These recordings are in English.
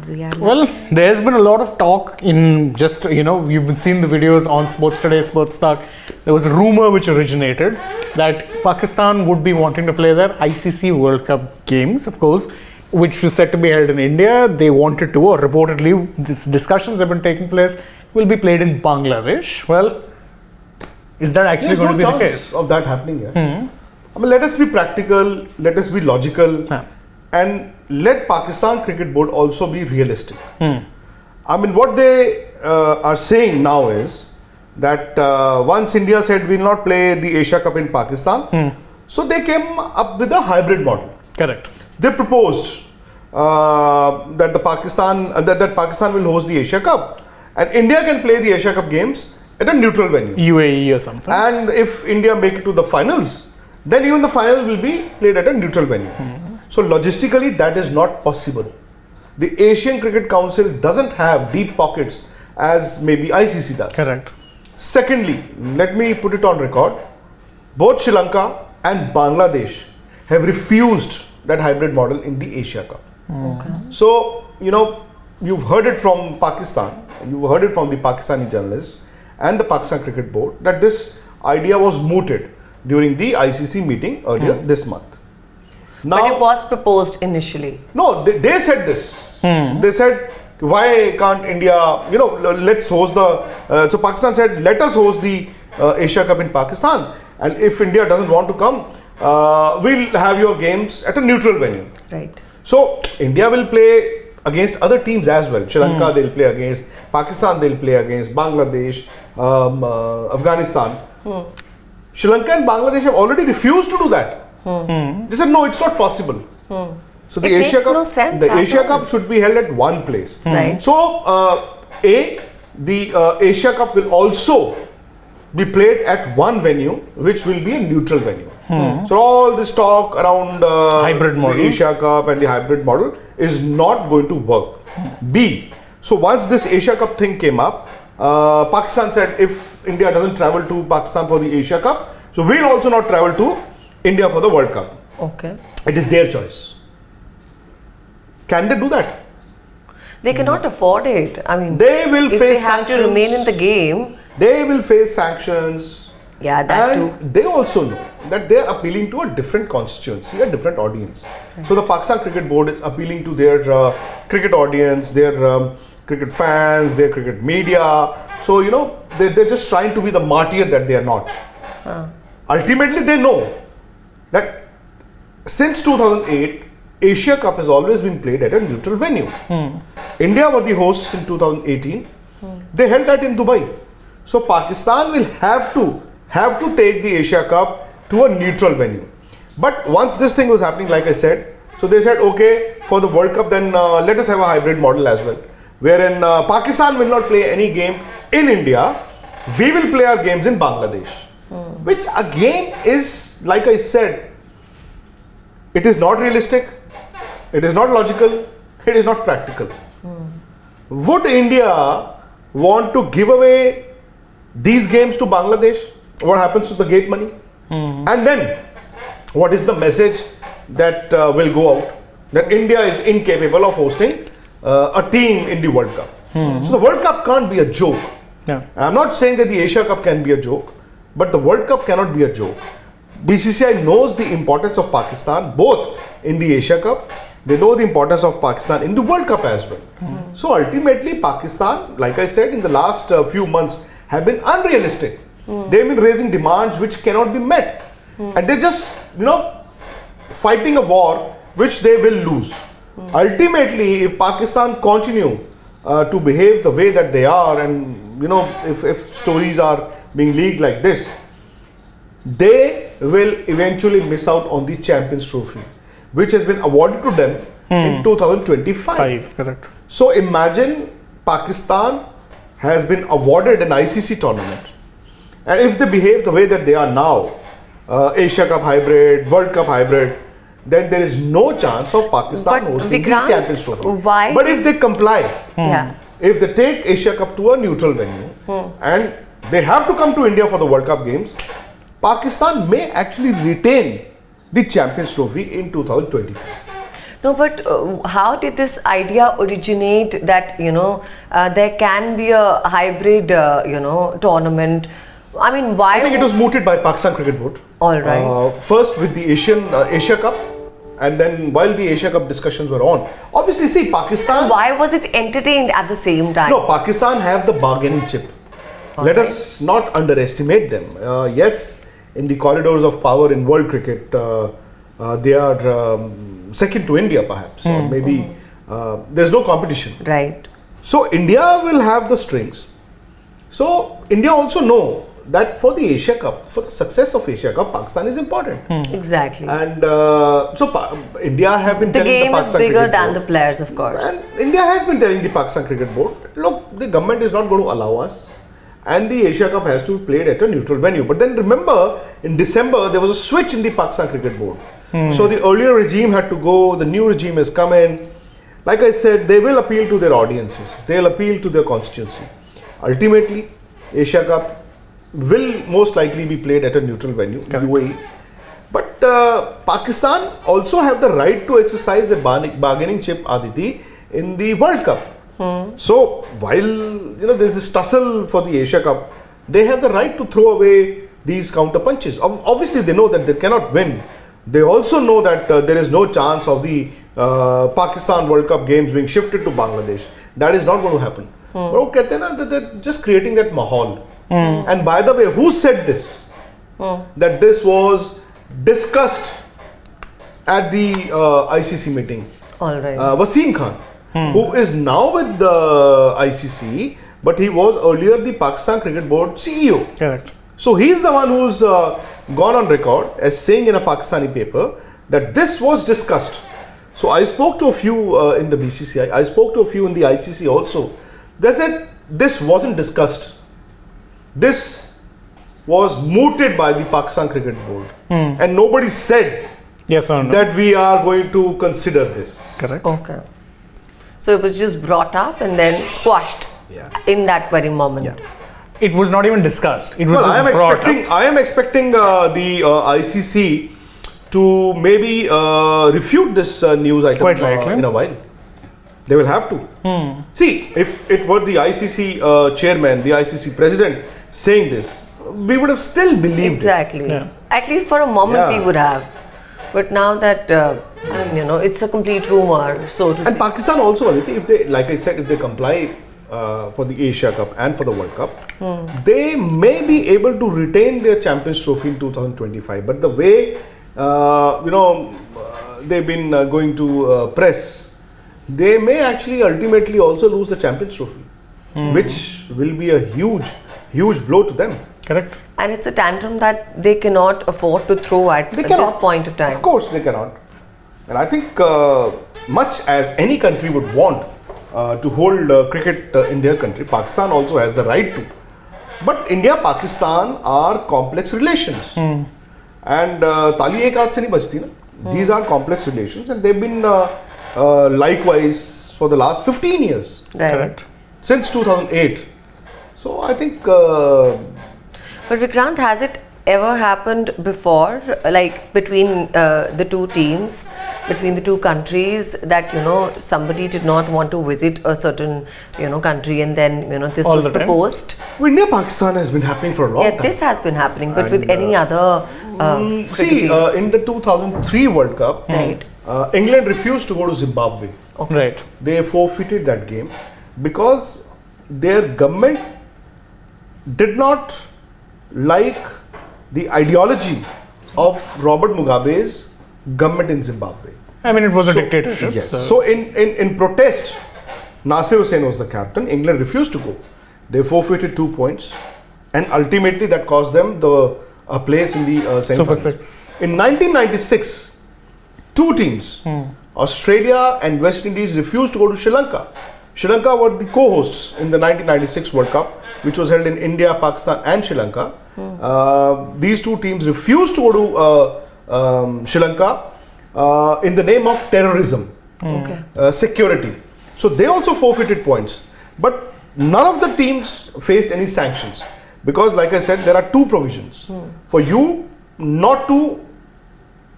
reality? Well, there's been a lot of talk in just, you've been seeing the videos on Sports Today, Sports Tak. There was a rumor which originated that Pakistan would be wanting to play their ICC World Cup games, of course, which was set to be held in India. They wanted to, or reportedly, these discussions have been taking place, will be played in Bangladesh. Well, is that actually going to be the case? There's no chance of that happening here. I mean, let us be practical, let us be logical, and let Pakistan Cricket Board also be realistic. I mean, what they are saying now is that once India said we will not play the Asia Cup in Pakistan, so they came up with a hybrid model. Correct. They proposed that Pakistan will host the Asia Cup, and India can play the Asia Cup games at a neutral venue, UAE or something. and if India make it to the finals, then even the finals will be played at a neutral venue. So logistically that is not possible. The Asian Cricket Council doesn't have deep pockets as maybe ICC does. Correct. Secondly, let me put it on record, both Sri Lanka and Bangladesh have refused that hybrid model in the Asia Cup. Okay. So, you've heard it from Pakistan, you've heard it from the Pakistani journalists and the Pakistan Cricket Board that this idea was mooted during the ICC meeting earlier this month. Now, But it was proposed initially. no, they said this. They said, why can't India, let's host the, so Pakistan said, let us host the Asia Cup in Pakistan, and if India doesn't want to come, we'll have your games at a neutral venue. Right. So India will play against other teams as well. Sri Lanka they'll play against, Pakistan they'll play against, Bangladesh, Afghanistan. Sri Lanka and Bangladesh have already refused to do that. They said no, it's not possible. So the It Asia makes Cup, no sense the at Asia all. Cup should be held at one place. Right. So the Asia Cup will also be played at one venue, which will be a neutral venue. So all this talk around Hybrid the models. Asia Cup and the hybrid model is not going to work. B, so once this Asia Cup thing came up, Pakistan said if India doesn't travel to Pakistan for the Asia Cup, so we'll also not travel to India for the World Cup. Okay. It is their choice. Can they do that? They cannot afford it. I mean, They will if face they have sanctions. to remain in the game, They will face sanctions. yeah, that And too. they also know that they are appealing to a different constituency, a different audience. So the Pakistan Cricket Board is appealing to their cricket audience, their cricket fans, their cricket media. So, they're just trying to be the martyr that they are not. Ultimately, they know that since 2008, Asia Cup has always been played at a neutral venue. India were the hosts in 2018. They held that in Dubai. So Pakistan will have to take the Asia Cup to a neutral venue. But once this thing was happening, like I said, so they said, okay, for the World Cup, then let us have a hybrid model as well, wherein Pakistan will not play any game in India. We will play our games in Bangladesh, which again is, like I said, it is not realistic, it is not logical, it is not practical. Would India want to give away these games to Bangladesh? What happens to the gate money? And then what is the message that will go out? That India is incapable of hosting a team in the World Cup. So the World Cup can't be a joke. Yeah. I'm not saying that the Asia Cup can be a joke, but the World Cup cannot be a joke. BCCI knows the importance of Pakistan both in the Asia Cup. They know the importance of Pakistan in the World Cup as well. So ultimately Pakistan, like I said, in the last few months have been unrealistic. They've been raising demands which cannot be met. And they're just, fighting a war which they will lose. Ultimately, if Pakistan continue to behave the way that they are, and if stories are being leaked like this, they will eventually miss out on the Champions Trophy, which has been awarded to them in 2025. Correct. So imagine Pakistan has been awarded an ICC tournament, and if they behave the way that they are now, Asia Cup hybrid, World Cup hybrid, then there is no chance of Pakistan But hosting the Vikrant, Champions Trophy. why But if they comply, yeah. if they take Asia Cup to a neutral venue and they have to come to India for the World Cup games, Pakistan may actually retain the Champions Trophy in 2025. No, but how did this idea originate that, there can be a hybrid, tournament? I mean, why? I think it was mooted by Pakistan Cricket Board. All right. First with the Asia Cup, and then while the Asia Cup discussions were on, obviously, see, Pakistan. Why was it entertained at the same time? No, Pakistan have the bargaining chip. Let us not underestimate them. Yes, in the corridors of power in world cricket, they are second to India, perhaps, or maybe there's no competition. Right. So India will have the strings. So India also know that for the Asia Cup, for the success of Asia Cup, Pakistan is important. Exactly. And India have been The telling game the is Pakistan bigger Cricket than Board, the players, of course. and India has been telling the Pakistan Cricket Board, look, the government is not going to allow us, and the Asia Cup has to be played at a neutral venue. But then remember, in December, there was a switch in the Pakistan Cricket Board. So the earlier regime had to go, the new regime has come in. Like I said, they will appeal to their audiences, they'll appeal to their constituency. Ultimately, Asia Cup will most likely be played at a neutral venue, UAE. But Pakistan also have the right to exercise the bargaining chip, Aditi, in the World Cup. So while there's this tussle for the Asia Cup, they have the right to throw away these counter punches. Obviously, they know that they cannot win. They also know that there is no chance of the Pakistan World Cup games being shifted to Bangladesh. That is not going to happen. But वो कहते हैं ना, that they're just creating that mahal. And by the way, who said this? That this was discussed at the ICC meeting. All right. Wasim Khan, who is now with the ICC, but he was earlier the Pakistan Cricket Board CEO. Correct. So he's the one who's gone on record as saying in a Pakistani paper that this was discussed. So I spoke to a few in the BCCI, I spoke to a few in the ICC also. They said this wasn't discussed. This was mooted by the Pakistan Cricket Board. And nobody said Yes or no? that we are going to consider this. Correct. Okay. So it was just brought up and then squashed in that very moment. Yeah. It was not even discussed. It was Well, just brought up. I am expecting the ICC to maybe refute this news item Quite likely. in a while. They will have to. See, if it were the ICC chairman, the ICC president saying this, we would have still believed Exactly. Yeah. At least for a moment Yeah. we would have. But now that, it's a complete rumor, so to it. And say. Pakistan also, Aditi, if they, like I said, if they comply for the Asia Cup and for the World Cup, they may be able to retain their Champions Trophy in 2025. But the way, they've been going to press, they may actually ultimately also lose the Champions Trophy, which will be a huge blow to them. Correct. And it's a tantrum that they cannot afford to throw at this point of time. Of course they cannot. And I think much as any country would want to hold cricket in their country, Pakistan also has the right to. But India-Pakistan are complex relations. And tali ek haath se nahi bajti na. These are complex relations and they've been likewise for the last 15 years. Right. Correct. Since 2008. So I think But Vikrant, has it ever happened before, like between the two teams, between the two countries, that somebody did not want to visit a certain country and then this All was the time? proposed? India-Pakistan has been happening for a long time. This has been happening, but with And, any other cricket See, team. in the 2003 World Cup, Right. England refused to go to Zimbabwe. Right. They forfeited that game because their government did not like the ideology of Robert Mugabe's government in Zimbabwe. I mean, it was a dictatorship. Yes. So in protest, Nasir Hussain was the captain. England refused to go. They forfeited 2 points, and ultimately that cost them a place in the Super semi-finals. Six. In 1996, two teams, Australia and West Indies, refused to go to Sri Lanka. Sri Lanka were the co-hosts in the 1996 World Cup, which was held in India, Pakistan and Sri Lanka. These two teams refused to go to Sri Lanka in the name of terrorism, Okay. security. So they also forfeited points. But none of the teams faced any sanctions because, like I said, there are two provisions. For you not to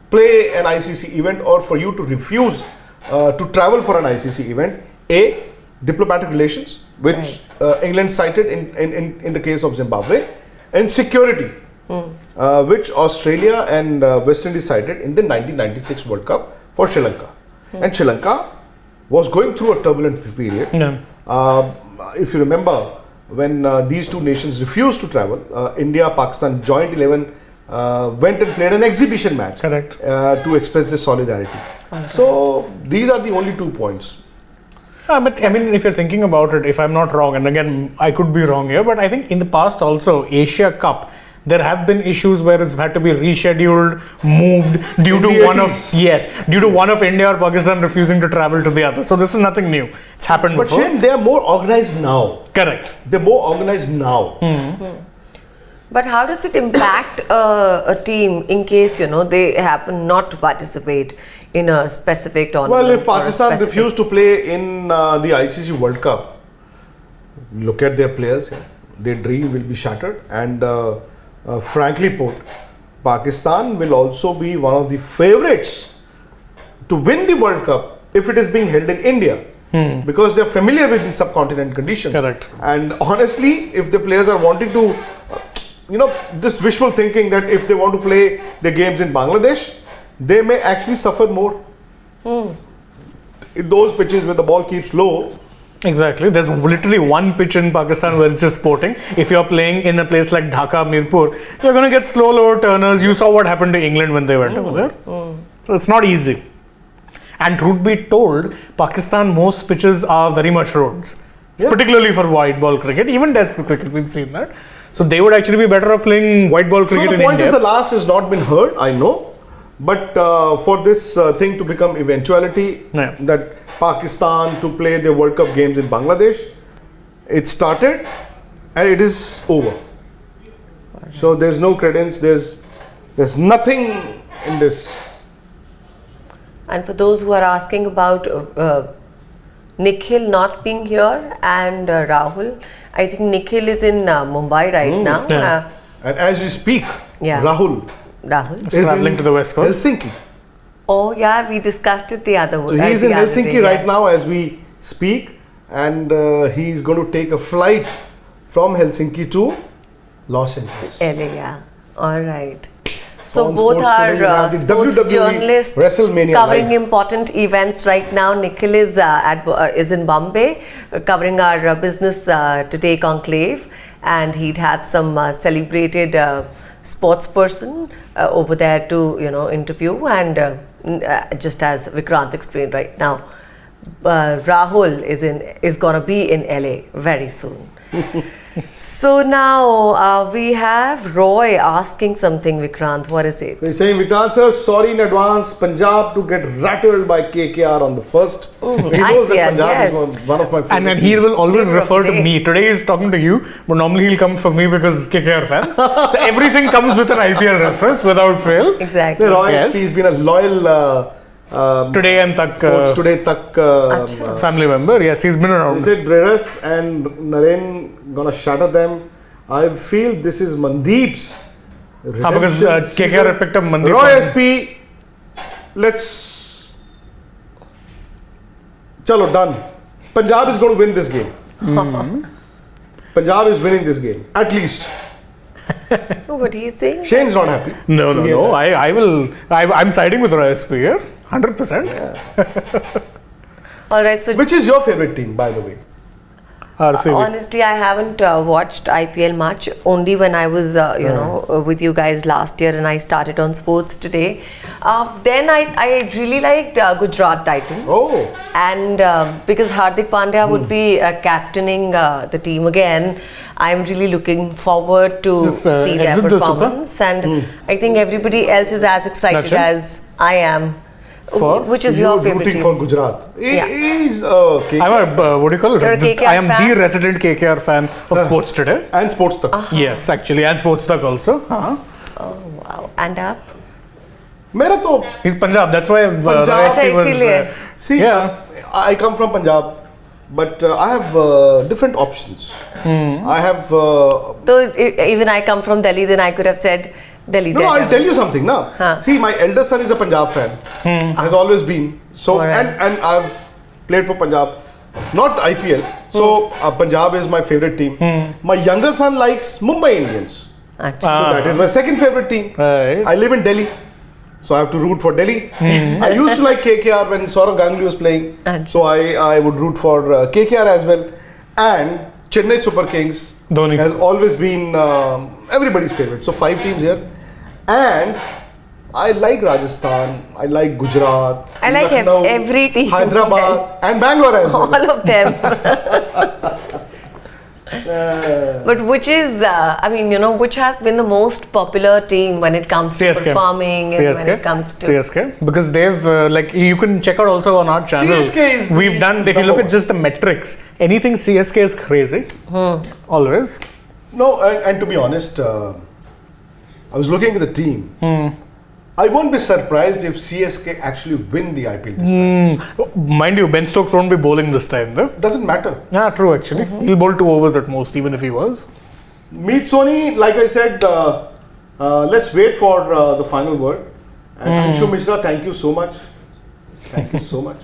play an ICC event or for you to refuse to travel for an ICC event? A, diplomatic relations, which England cited in the case of Zimbabwe, and security, which Australia and West Indies cited in the 1996 World Cup for Sri Lanka. And Sri Lanka was going through a turbulent period. If you remember, when these two nations refused to travel, India, Pakistan joint 11 went and played an exhibition match. Correct. To express their solidarity. So these are the only 2 points. But I mean, if you're thinking about it, if I'm not wrong, and again, I could be wrong here, but I think in the past also, Asia Cup, there have been issues where it's had to be rescheduled, moved due to one of India or Pakistan refusing to travel to the other. So this is nothing new. It's happened before. But Shane, they are more organized now. Correct. They're more organized now. But how does it impact a team in case, they happen not to participate in a specific tournament? Well, if Pakistan refused to play in the ICC World Cup, look at their players. Their dream will be shattered. And frankly put, Pakistan will also be one of the favorites to win the World Cup if it is being held in India. Because they're familiar with the subcontinent conditions. Correct. And honestly, if the players are wanting to, this wishful thinking that if they want to play the games in Bangladesh, they may actually suffer more. In those pitches where the ball keeps low. Exactly. There's literally one pitch in Pakistan where it's just sporting. If you're playing in a place like Dhaka, Mirpur, you're going to get slow, lower turners. You saw what happened to England when they went over there. So it's not easy. And truth be told, Pakistan, most pitches are very much roads. Particularly for white ball cricket. Even Test cricket, we've seen that. So they would actually be better off playing white ball cricket in India. So the point is the last has not been heard, I know. But for this thing to become eventuality, that Pakistan to play the World Cup games in Bangladesh, it started and it is over. So there's no credence, there's nothing in this. And for those who are asking about Nikhil not being here and Rahul, I think Nikhil is in Mumbai right now. And as we speak, Rahul is traveling to the West Coast. Helsinki. Oh yeah, we discussed it the other way. So he's in Helsinki right now as we speak, and he's going to take a flight from Helsinki to Los Angeles. LA, yeah. All right. So On both Sports Today, you are have the sports WWE journalists WrestleMania covering live. important events right now. Nikhil is is in Bombay, covering our business today conclave, and he'd have some celebrated sports person over there to interview, and just as Vikrant explained right now, Rahul is gonna be in LA very soon. So now we have Roy asking something, Vikrant. What is it? He's saying, Vikrant sir, sorry in advance, Punjab to get rattled by KKR on the first. He knows that Punjab is one of my favorites. And then he will always refer to me. Today he's talking to you, but normally he'll come for me because KKR fans. So everything comes with an IPL reference without fail. Exactly. Roy, he's been a loyal Today and Tak Sports Today Tak family member. Yes, he's been around. He said Dreras and Naren gonna shatter them. I feel this is Mandeep's because KKR had picked up Mandeep. Roy SP, let's chalo, done. Punjab is going to win this game. Punjab is winning this game, at least. What he's saying? Shane's not happy. No. I'm siding with Roy SP here. 100%. All right. So which is your favorite team, by the way? RCB. Honestly, I haven't watched IPL much. Only when I was, with you guys last year, and I started on Sports Today. Then I really liked Gujarat Titans. Oh. And because Hardik Pandya would be captaining the team again, I'm really looking forward to see their performance. And I think everybody else is as excited as I am. Which is your favorite rooting team? for Gujarat. He's KKR. I'm a, what do you call it? You're a KKR I am fan? the resident KKR fan of Sports Today. And Sports Tak. Yes, actually, and Sports Tak also. Oh, wow. And up? Mera to, He's Punjab, that's why Punjab. Roy SP was... see, Yeah. I come from Punjab, but I have different options. I have... So even I come from Delhi, then I could have said Delhi. No, I'll tell you something now. See, my elder son is a Punjab fan. Has always been. So Alright. and I've played for Punjab, not IPL. So Punjab is my favorite team. My younger son likes Mumbai Indians. Actually. So that is my second favorite team. Right. I live in Delhi, so I have to root for Delhi. I used to like KKR when Saurav Ganguly was playing, Achha. so I would root for KKR as well. And Chennai Super Kings Dhoni. has always been everybody's favorite. So 5 teams here, and I like Rajasthan, I like Gujarat, I like Lucknow, every team. Hyderabad, and Bangalore as well. All of them. But which is, I mean, you know, which has been the most popular team when it comes to CSK. performing and when it comes to. CSK, because they've like you can check out also on our channel. CSK is we've the done. If you number look at one. just the metrics, anything CSK is crazy. Always. No, and to be honest, I was looking at the team. I won't be surprised if CSK actually win the IPL this time. Mind you, Ben Stokes won't be bowling this time, though. Doesn't matter. Yeah, true. Actually, he'll bowl 2 overs at most, even if he was. Meet Sony, like I said, let's wait for the final word. And Anshu Mishra, thank you so much. Thank you so much.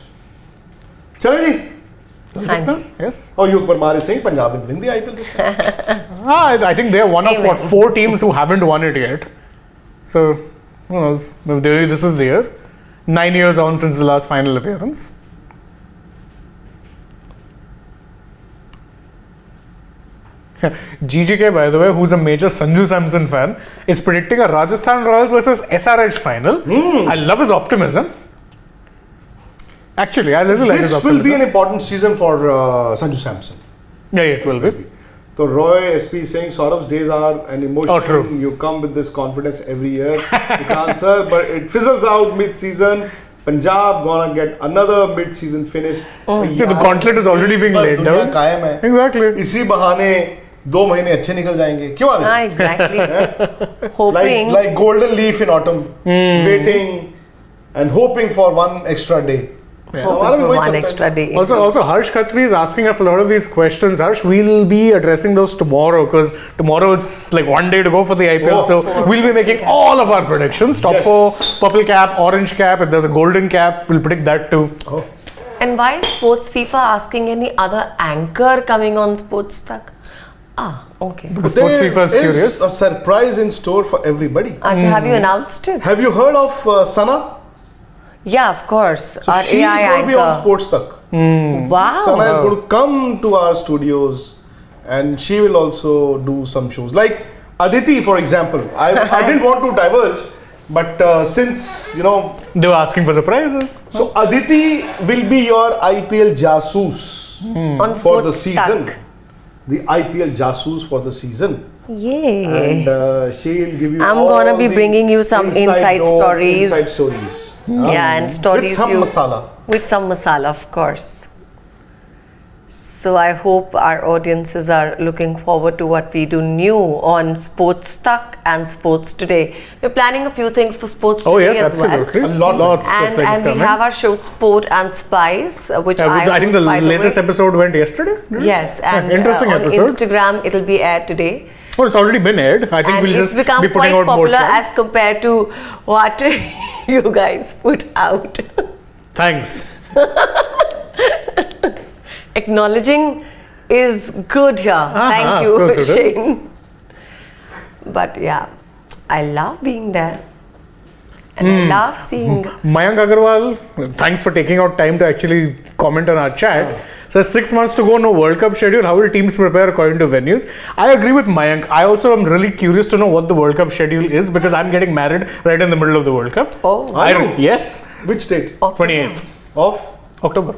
Chale ji. Thank you. Yes. Oh, Yug Parmar is saying Punjab will win the IPL this time. I think they're one of Amen. 4 teams who haven't won it yet. So, who knows? Maybe this is the year. 9 years on since the last final appearance. GGK, by the way, who's a major Sanju Samson fan, is predicting a Rajasthan Royals versus SRH final. I love his optimism. Actually, I really like his This optimism. will be an important season for Sanju Samson. Yeah, it will be. So Roy SP saying Saurav's days are an emotion. Oh, true. You come with this confidence every year. You can't, sir, but it fizzles out mid-season. Punjab gonna get another mid-season finish. See, the gauntlet is already being laid दुनिया down. कायम है. Exactly. इसी बहाने 2 महीने अच्छे निकल जाएंगे. क्यों आदि? Ah, exactly. Hoping. Like golden leaf in autumn, waiting and hoping for 1 extra day. Yeah. हमारा भी वही one चलता है. extra day. Also, Harsh Khatri is asking us a lot of these questions. Harsh, we'll be addressing those tomorrow because tomorrow it's like 1 day to go for the IPL. Oh, so we'll be making all of our predictions. Top Yes. 4, purple cap, orange cap. If there's a golden cap, we'll predict that too. Oh. And why is Sports FIFA asking any other anchor coming on Sports Tak? Ah, okay. Because Sports There FIFA is curious. a surprise in store for everybody. Ajay, have you announced it? Have you heard of Sana? Yeah, of course. So Our she's AI going to be on anchor. Sports Tak. Wow. Sana is going to come to our studios and she will also do some shows. Like Aditi, for example. I didn't want to diverge, but since, you know, They were asking for surprises. so Aditi will be your IPL Jasoos On for the Sports season. Tak. The IPL Jasoos for the season. Yay. And she'll give you I'm all gonna be the bringing you some inside dope, stories. Inside stories. Yeah, and stories With some you masala. with some masala, of course. So I hope our audiences are looking forward to what we do new on Sports Tak and Sports Today. We're planning a few things for Sports Oh, Today yes, as absolutely. A lot. Lots of well. things And we coming. have our show Sport and Spice, which I think the host, by latest way. episode went yesterday. did it? Yes, and interesting on episode. Instagram it'll be aired today. Oh, it's already been aired. I think And we'll it's just become be putting quite out more popular chunks. as compared to what you guys put out. Thanks. Acknowledging is good here. Thank of you, course it is. Shane. But yeah, I love being there. And I love seeing. Mayank Agarwal, thanks for taking out time to actually comment on our chat. So 6 months to go, no World Cup schedule. How will teams prepare according to venues? I agree with Mayank. I also am really curious to know what the World Cup schedule is because I'm getting married right in the middle of the World Cup. Oh, Are you? Yes, Which date? 28th Of? October.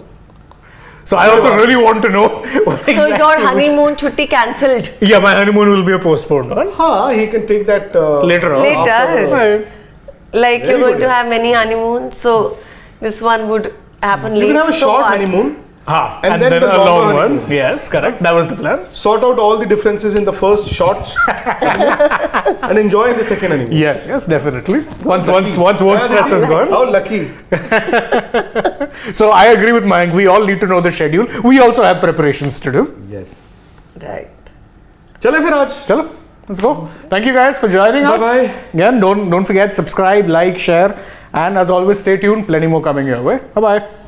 So I also really want to know. What so exactly your honeymoon chutti cancelled. Yeah, my honeymoon will be a postponed one. He can take that Later on. Later. after- Right. Like Very you're going good, to yeah. have many honeymoons, so this one would happen You later. can have a So short what? honeymoon, And then then the a long longer one. honeymoon. Yes, correct. That was the plan. sort out all the differences in the first short honeymoon, and enjoy the second honeymoon. Yes, definitely. Once work stress is gone. How lucky. So I agree with Mayank. We all need to know the schedule. We also have preparations to do. Yes. Right. Chale fir aaj. Chalo, let's go. Thank you guys for joining us. Bye-bye. Again, don't forget, subscribe, like, share, And as always, stay tuned. Plenty more coming your way. Bye bye.